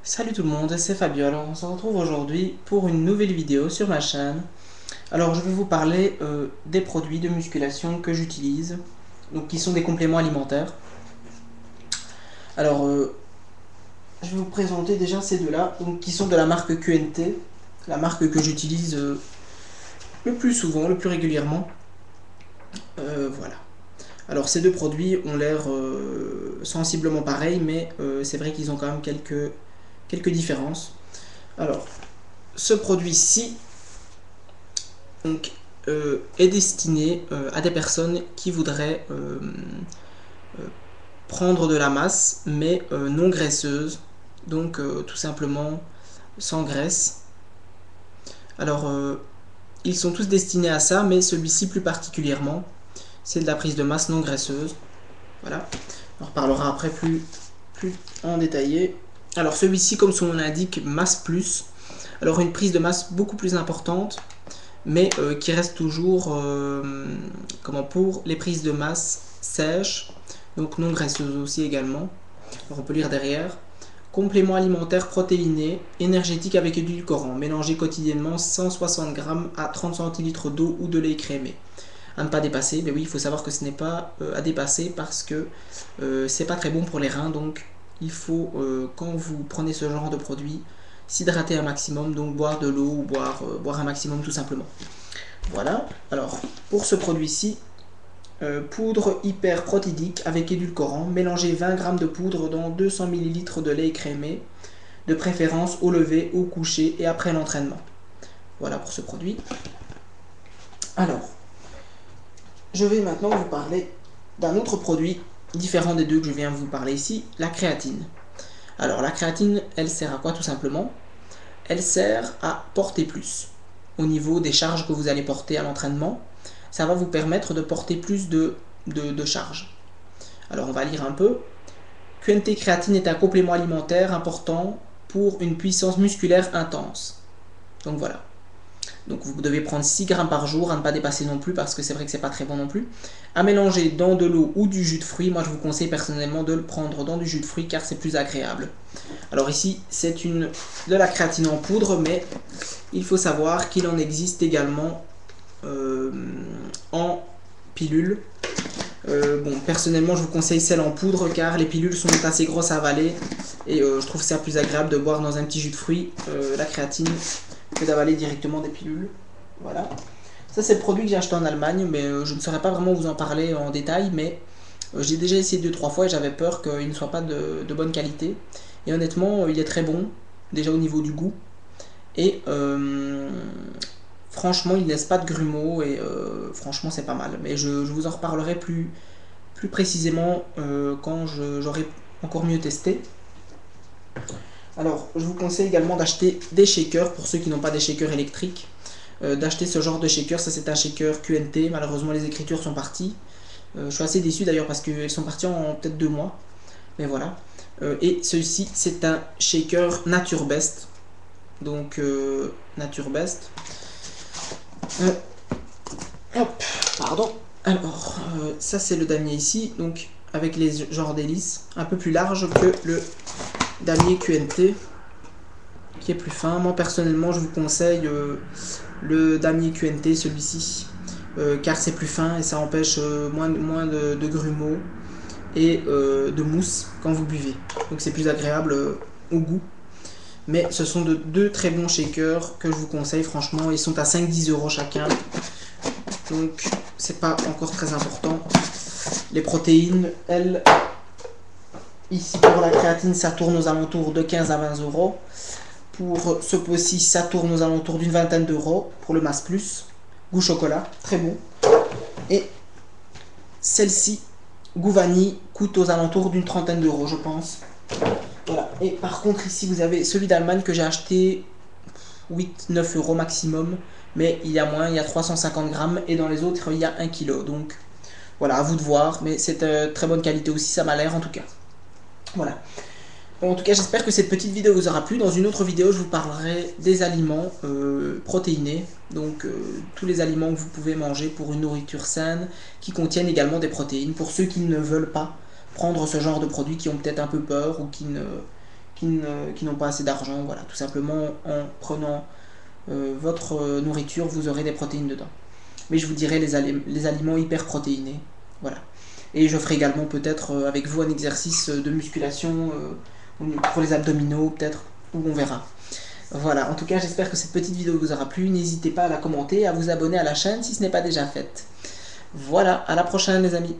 Salut tout le monde, c'est Fabio. Alors on se retrouve aujourd'hui pour une nouvelle vidéo sur ma chaîne. Alors je vais vous parler des produits de musculation que j'utilise, donc qui sont des compléments alimentaires. Alors je vais vous présenter déjà ces deux-là, donc qui sont de la marque QNT, la marque que j'utilise le plus souvent, le plus régulièrement. Voilà. Alors ces deux produits ont l'air sensiblement pareils, mais c'est vrai qu'ils ont quand même quelques différences. Alors ce produit-ci donc, est destiné à des personnes qui voudraient prendre de la masse, mais non graisseuse, donc tout simplement sans graisse. Alors, ils sont tous destinés à ça, mais celui-ci plus particulièrement, c'est de la prise de masse non graisseuse. Voilà, on reparlera après plus en détaillé. Alors celui-ci, comme son nom l'indique, masse plus. Alors une prise de masse beaucoup plus importante, mais qui reste toujours pour les prises de masse sèches, donc non graisseuses aussi également. Alors on peut lire derrière. Complément alimentaire protéiné, énergétique avec édulcorant, mélangé quotidiennement 160 g à 30 centilitres d'eau ou de lait crémé. À ne pas dépasser, mais oui, il faut savoir que ce n'est pas à dépasser parce que c'est pas très bon pour les reins, donc il faut, quand vous prenez ce genre de produit, s'hydrater un maximum, donc boire de l'eau ou boire un maximum tout simplement. Voilà, alors pour ce produit-ci, poudre hyperprotidique avec édulcorant, mélangez 20 g de poudre dans 200 ml de lait crémé, de préférence au lever, au coucher et après l'entraînement. Voilà pour ce produit. Alors, je vais maintenant vous parler d'un autre produit différent des deux que je viens de vous parler ici, la créatine. Alors la créatine, elle sert à quoi tout simplement? Elle sert à porter plus. Au niveau des charges que vous allez porter à l'entraînement, ça va vous permettre de porter plus de charges. Alors on va lire un peu. QNT créatine est un complément alimentaire important pour une puissance musculaire intense. Donc voilà. Donc vous devez prendre 6 grammes par jour, à ne pas dépasser non plus parce que c'est vrai que c'est pas très bon non plus. À mélanger dans de l'eau ou du jus de fruits. Moi je vous conseille personnellement de le prendre dans du jus de fruits car c'est plus agréable. Alors ici c'est de la créatine en poudre, mais il faut savoir qu'il en existe également en pilule. Bon, personnellement je vous conseille celle en poudre car les pilules sont assez grosses à avaler et je trouve ça plus agréable de boire dans un petit jus de fruits la créatine que d'avaler directement des pilules. Voilà. Ça c'est le produit que j'ai acheté en Allemagne, mais je ne saurais pas vraiment vous en parler en détail, mais j'ai déjà essayé 2-3 fois et j'avais peur qu'il ne soit pas de bonne qualité. Et honnêtement, il est très bon, déjà au niveau du goût. Et franchement, il ne laisse pas de grumeaux et franchement c'est pas mal. Mais je vous en reparlerai plus précisément quand j'aurai encore mieux testé. Alors, je vous conseille également d'acheter des shakers pour ceux qui n'ont pas des shakers électriques. D'acheter ce genre de shaker, ça c'est un shaker QNT, malheureusement les écritures sont parties. Je suis assez déçu d'ailleurs parce qu'elles sont parties en peut-être 2 mois. Mais voilà. Et celui-ci c'est un shaker Nature Best. Donc Nature Best. Hop, pardon. Alors, ça c'est le damier ici, donc avec les genres d'hélices, un peu plus large que le damier QNT, qui est plus fin. Moi personnellement, je vous conseille le damier QNT, celui-ci, car c'est plus fin et ça empêche moins de grumeaux et de mousse quand vous buvez. Donc c'est plus agréable au goût. Mais ce sont deux très bons shakers que je vous conseille, franchement. Ils sont à 5-10 € chacun. Donc c'est pas encore très important. Les protéines, elles, ici pour la créatine, ça tourne aux alentours de 15 à 20 €. Pour ce pot-ci, ça tourne aux alentours d'une vingtaine d'euros pour le Mass Plus. Goût chocolat, très bon. Et celle-ci, goût vanille, coûte aux alentours d'une trentaine d'euros, je pense. Voilà. Et par contre, ici, vous avez celui d'Allemagne que j'ai acheté 8-9 € maximum. Mais il y a moins, il y a 350 grammes. Et dans les autres, il y a 1 kg. Donc voilà, à vous de voir. Mais c'est de très bonne qualité aussi, ça m'a l'air en tout cas. Voilà. En tout cas, j'espère que cette petite vidéo vous aura plu. Dans une autre vidéo, je vous parlerai des aliments protéinés. Donc, tous les aliments que vous pouvez manger pour une nourriture saine, qui contiennent également des protéines. Pour ceux qui ne veulent pas prendre ce genre de produits, qui ont peut-être un peu peur ou qui qui n'ont pas assez d'argent. Voilà, tout simplement en prenant votre nourriture, vous aurez des protéines dedans. Mais je vous dirai les aliments hyper protéinés. Voilà. Et je ferai également peut-être avec vous un exercice de musculation pour les abdominaux, peut-être, ou on verra. Voilà, en tout cas j'espère que cette petite vidéo vous aura plu. N'hésitez pas à la commenter et à vous abonner à la chaîne si ce n'est pas déjà fait. Voilà, à la prochaine les amis.